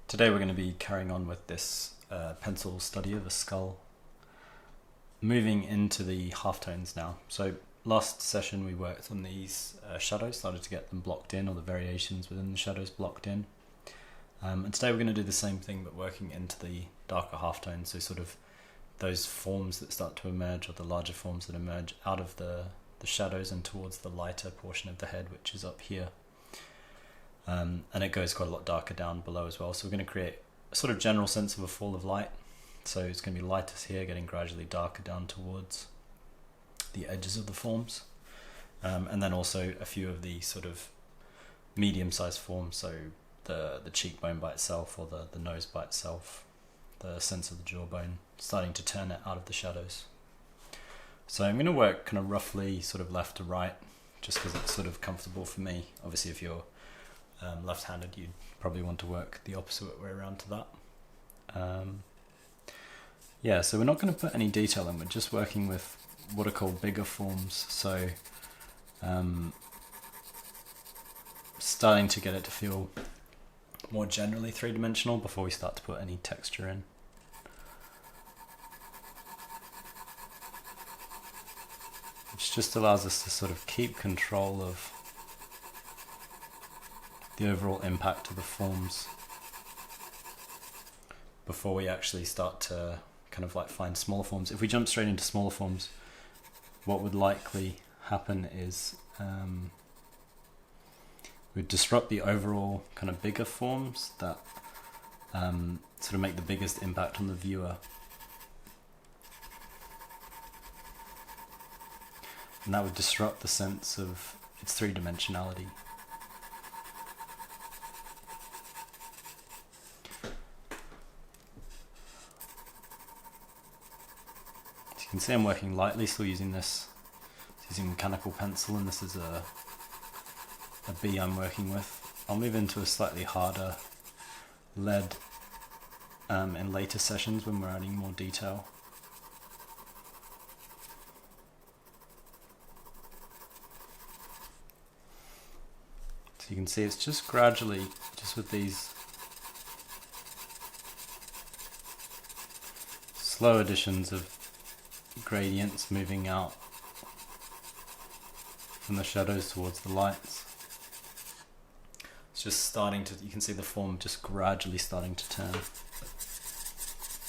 Today we're going to be carrying on with this pencil study of a skull, moving into the halftones now. So last session we worked on these shadows, started to get them blocked in, or the variations within the shadows blocked in. And today we're going to do the same thing but working into the darker halftones, so sort of those forms that start to emerge, or the larger forms that emerge out of the shadows and towards the lighter portion of the head, which is up here. And it goes quite a lot darker down below as well. So we're going to create a sort of general sense of a fall of light. So it's going to be lightest here, getting gradually darker down towards the edges of the forms. And then also a few of the sort of medium-sized forms, so the cheekbone by itself, or the nose by itself, the sense of the jawbone, starting to turn it out of the shadows. So I'm going to work kind of roughly sort of left to right, just because it's sort of comfortable for me. Obviously if you're left-handed, you'd probably want to work the opposite way around to that. Yeah, so we're not going to put any detail in, we're just working with what are called bigger forms, so starting to get it to feel more generally three-dimensional before we start to put any texture in. Which just allows us to sort of keep control of the overall impact of the forms before we actually start to kind of like find smaller forms. If we jump straight into smaller forms, what would likely happen is we'd disrupt the overall kind of bigger forms that sort of make the biggest impact on the viewer. And that would disrupt the sense of its three-dimensionality. You can see I'm working lightly, still using using mechanical pencil, and this is a B I'm working with. I'll move into a slightly harder lead in later sessions when we're adding more detail. So you can see it's just gradually, just with these slow additions of gradients moving out from the shadows towards the lights. It's just starting to, you can see the form just gradually starting to turn.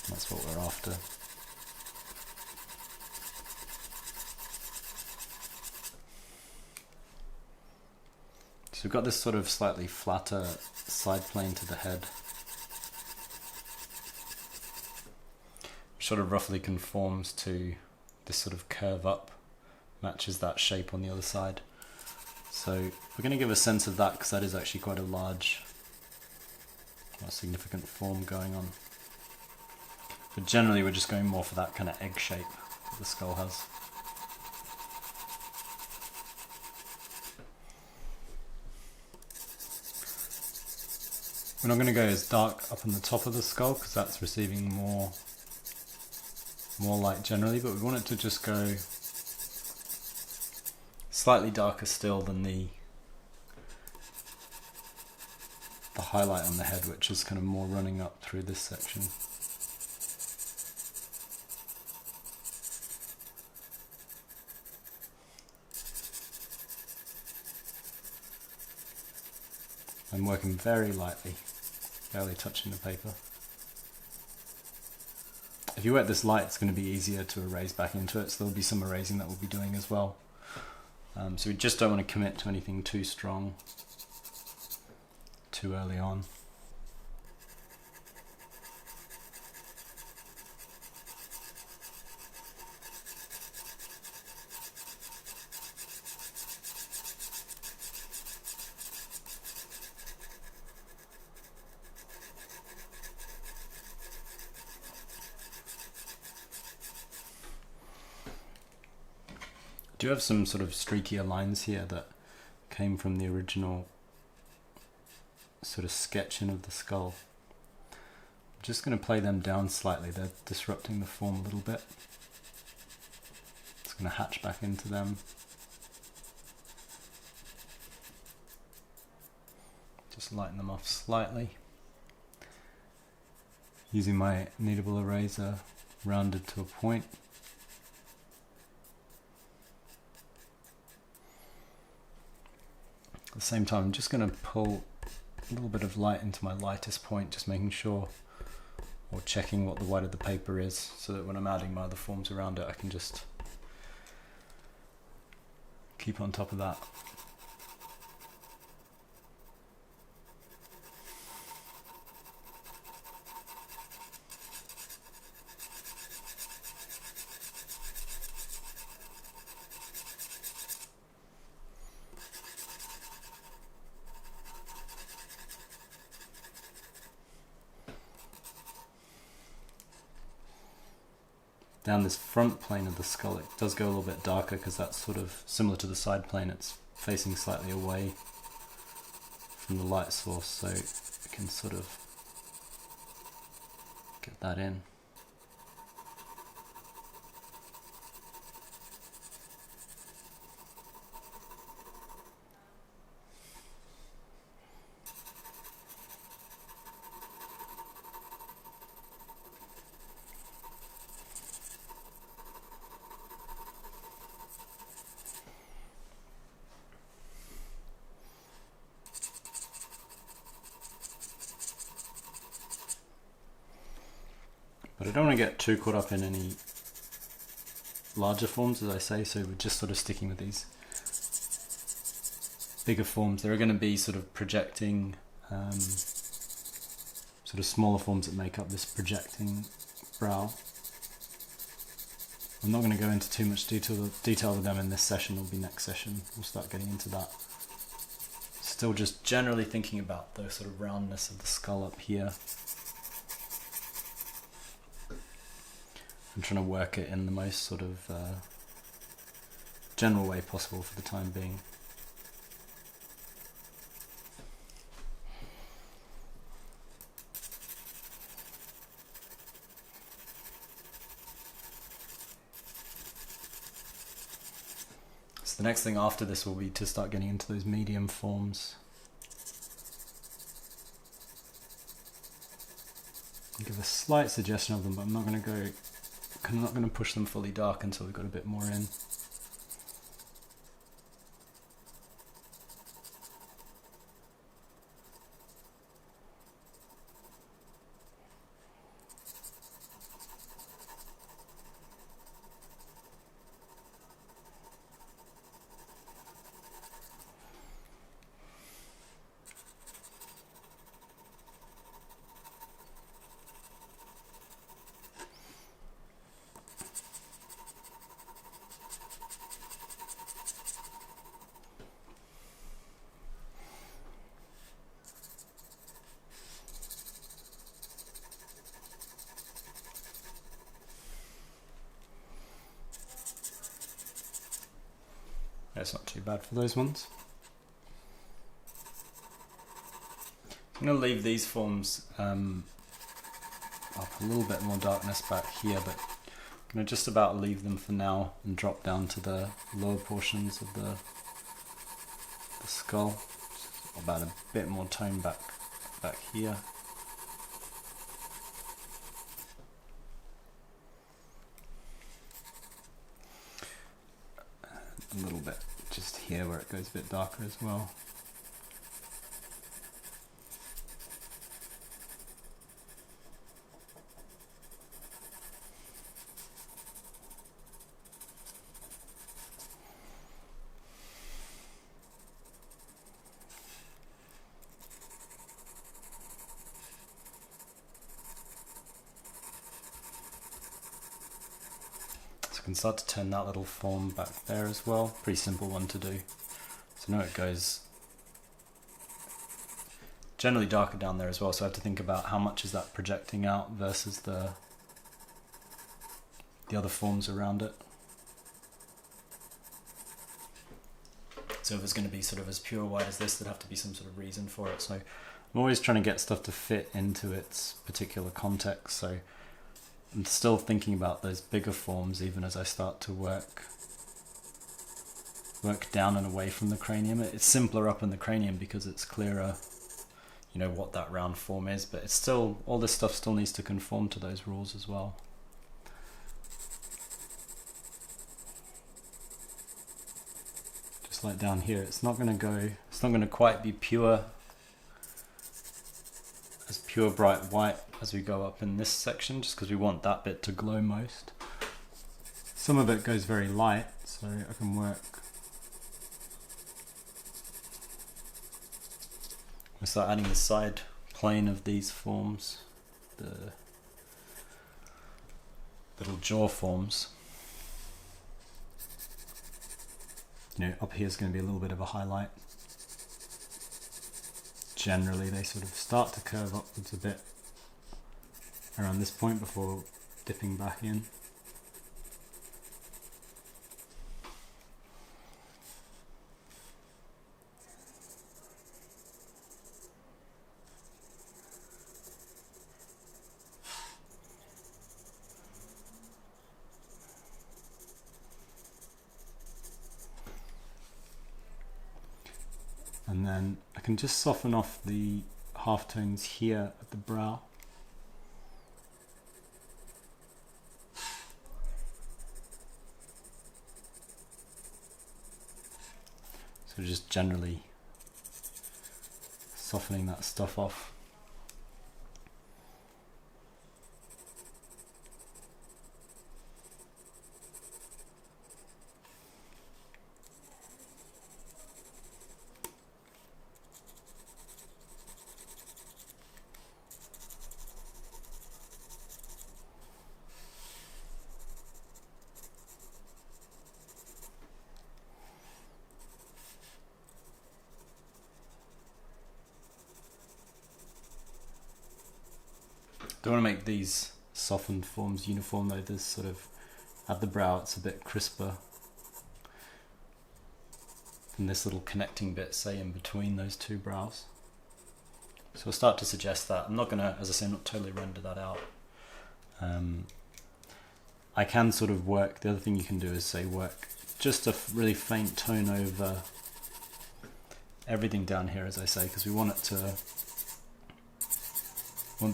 That's what we're after. So we've got this sort of slightly flatter side plane to the head, which sort of roughly conforms to this sort of curve up, matches that shape on the other side. So we're going to give a sense of that, because that is actually quite a large, significant form going on. But generally we're just going more for that kind of egg shape that the skull has. We're not going to go as dark up on the top of the skull, because that's receiving more light generally, but we want it to just go slightly darker still than the highlight on the head, which is kind of more running up through this section. I'm working very lightly, barely touching the paper. If you work this light, it's going to be easier to erase back into it, so there'll be some erasing that we'll be doing as well. So we just don't want to commit to anything too strong too early on. I do have some sort of streakier lines here that came from the original sort of sketching of the skull. I'm just going to play them down slightly, they're disrupting the form a little bit. It's going to hatch back into them. Just lighten them off slightly. Using my kneadable eraser, rounded to a point. At the same time, I'm just going to pull a little bit of light into my lightest point, just making sure, or checking what the white of the paper is, so that when I'm adding my other forms around it, I can just keep on top of that. Down this front plane of the skull, it does go a little bit darker because that's sort of similar to the side plane. It's facing slightly away from the light source, so we can sort of get that in. But I don't want to get too caught up in any larger forms, as I say, so we're just sort of sticking with these bigger forms. There are going to be sort of projecting, sort of smaller forms that make up this projecting brow. I'm not going to go into too much detail with them in this session. It'll be next session. We'll start getting into that. Still just generally thinking about the sort of roundness of the skull up here. I'm trying to work it in the most sort of general way possible for the time being. So the next thing after this will be to start getting into those medium forms. I'll give a slight suggestion of them, but I'm not going to push them fully dark until we've got a bit more in. That's not too bad for those ones. I'm going to leave these forms up a little bit more darkness back here, but I'm going to just about leave them for now and drop down to the lower portions of the skull. Just about a bit more tone back here. A little bit just here where it goes a bit darker as well. So I can start to turn that little form back there as well. Pretty simple one to do. So now it goes generally darker down there as well, so I have to think about how much is that projecting out versus the other forms around it. So if it's going to be sort of as pure white as this, there'd have to be some sort of reason for it. So I'm always trying to get stuff to fit into its particular context, so I'm still thinking about those bigger forms even as I start to work down and away from the cranium. It's simpler up in the cranium because it's clearer. you know, what that round form is, but it's still, all this stuff still needs to conform to those rules as well. Just like down here, it's not going to quite be pure bright white as we go up in this section, just because we want that bit to glow most. Some of it goes very light, so I can work. I start adding the side plane of these forms, the little jaw forms. You know, up here is going to be a little bit of a highlight. Generally, they sort of start to curve upwards a bit around this point before dipping back in. And then I can just soften off the halftones here at the brow. So just generally softening that stuff off. Don't want to make these softened forms uniform though. There's sort of, at the brow it's a bit crisper. And this little connecting bit, say, in between those two brows. So we'll start to suggest that. I'm not going to, as I say, not totally render that out. I can sort of work, the other thing you can do is say work just a really faint tone over everything down here, as I say, because we want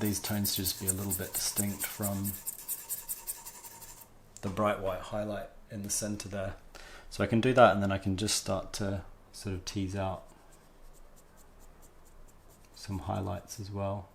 these tones to just be a little bit distinct from the bright white highlight in the center there. So I can do that, and then I can just start to sort of tease out some highlights as well.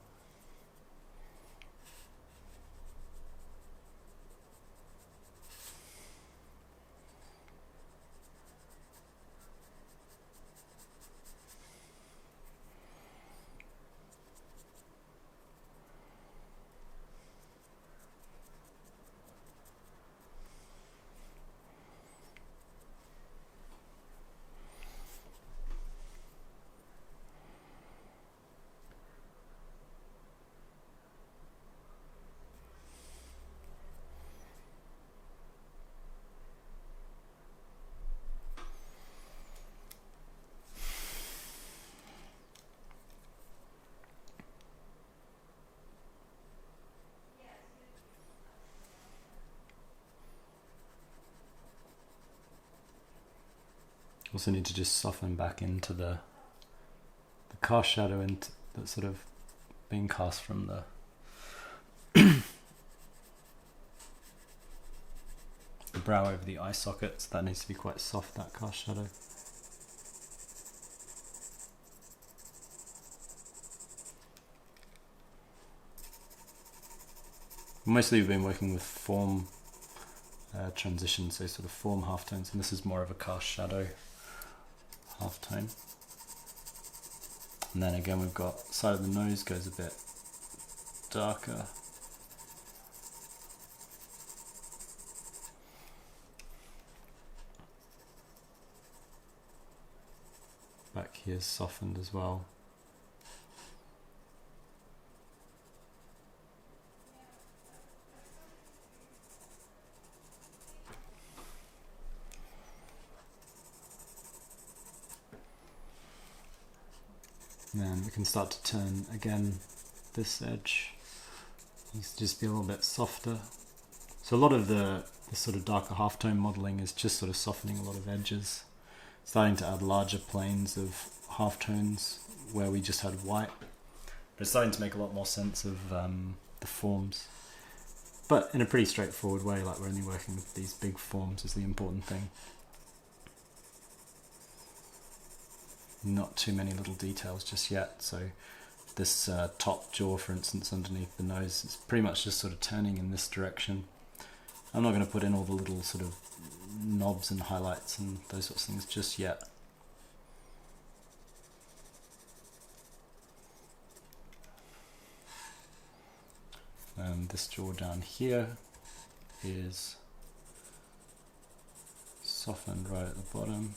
Also need to just soften back into the cast shadow that's sort of being cast from the the brow over the eye sockets. That needs to be quite soft, that cast shadow. Mostly we've been working with form transitions, so sort of form halftones, and this is more of a cast shadow halftone. And then again we've got side of the nose goes a bit darker. Back here is softened as well. And then we can start to turn again this edge. Needs to just be a little bit softer. So a lot of the sort of darker halftone modeling is just sort of softening a lot of edges. Starting to add larger planes of halftones where we just had white. But it's starting to make a lot more sense of the forms. But in a pretty straightforward way, like we're only working with these big forms is the important thing. Not too many little details just yet. So this top jaw, for instance, underneath the nose, is pretty much just sort of turning in this direction. I'm not going to put in all the little sort of knobs and highlights and those sorts of things just yet. And this jaw down here is softened right at the bottom.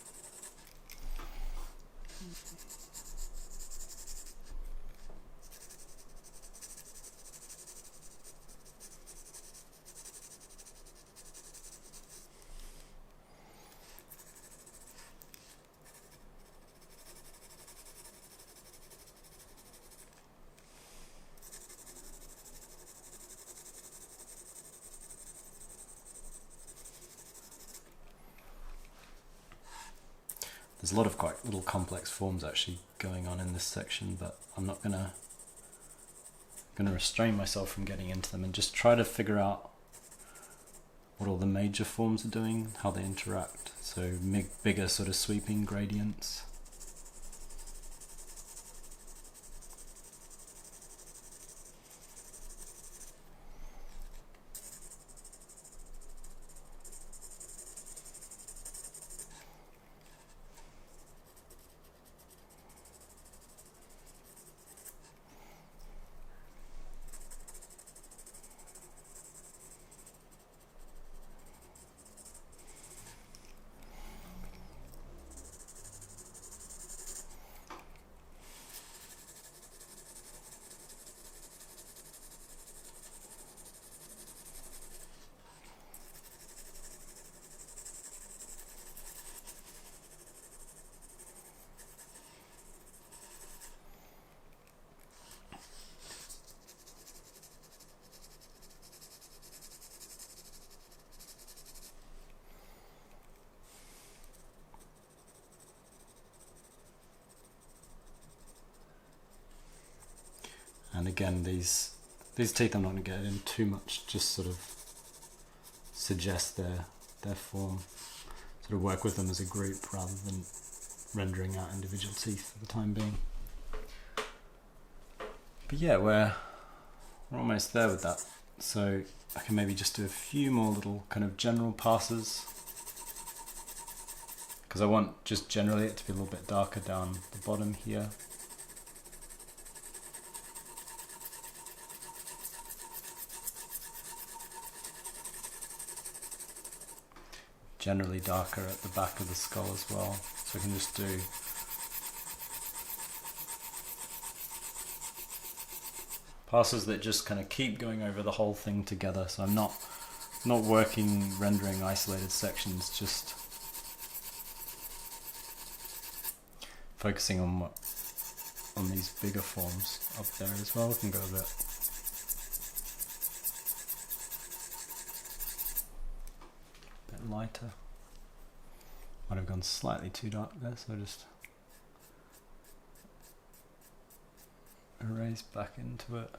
There's a lot of quite little complex forms actually going on in this section, but I'm not gonna restrain myself from getting into them and just try to figure out what all the major forms are doing, how they interact. So bigger sort of sweeping gradients. And again, these teeth I'm not going to get in too much, just sort of suggest their form, sort of work with them as a group rather than rendering out individual teeth for the time being. But yeah, we're almost there with that. So I can maybe just do a few more little kind of general passes, because I want just generally it to be a little bit darker down the bottom here. Generally darker at the back of the skull as well. So I can just do passes that just kind of keep going over the whole thing together. So I'm not rendering isolated sections, just focusing on these bigger forms up there as well. We can go a bit lighter. Might have gone slightly too dark there, so just erase back into it.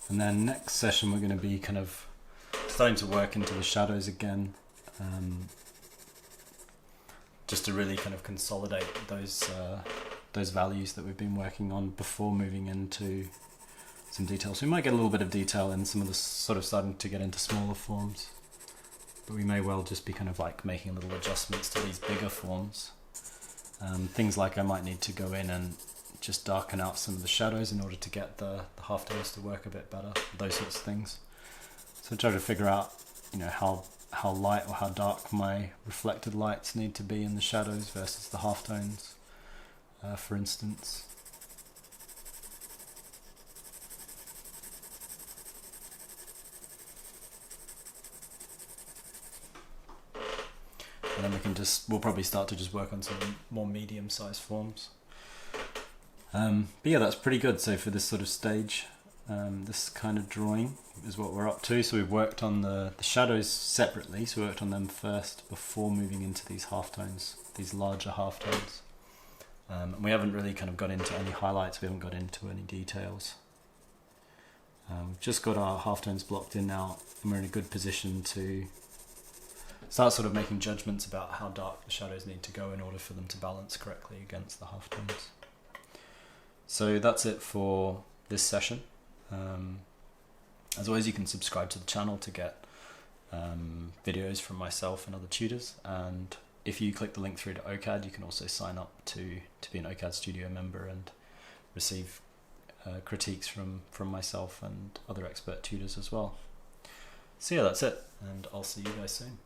And then next session we're going to be kind of starting to work into the shadows again, just to really kind of consolidate those those values that we've been working on before moving into some details. We might get a little bit of detail in some of the sort of starting to get into smaller forms, but we may well just be kind of like making little adjustments to these bigger forms. Things like I might need to go in and just darken out some of the shadows in order to get the halftones to work a bit better, those sorts of things. So try to figure out, you know, how light or how dark my reflected lights need to be in the shadows versus the halftones, for instance. And then we'll probably start to just work on some more medium-sized forms. But yeah, that's pretty good. So for this sort of stage, this kind of drawing is what we're up to. So we've worked on the shadows separately. So we worked on them first before moving into these halftones, these larger halftones. And we haven't really kind of got into any highlights. We haven't got into any details. We've just got our halftones blocked in now, and we're in a good position to start sort of making judgments about how dark the shadows need to go in order for them to balance correctly against the halftones. So that's it for this session. As always, you can subscribe to the channel to get videos from myself and other tutors, and if you click the link through to OCAD, you can also sign up to be an OCAD Studio member and receive critiques from myself and other expert tutors as well. So yeah, that's it, and I'll see you guys soon.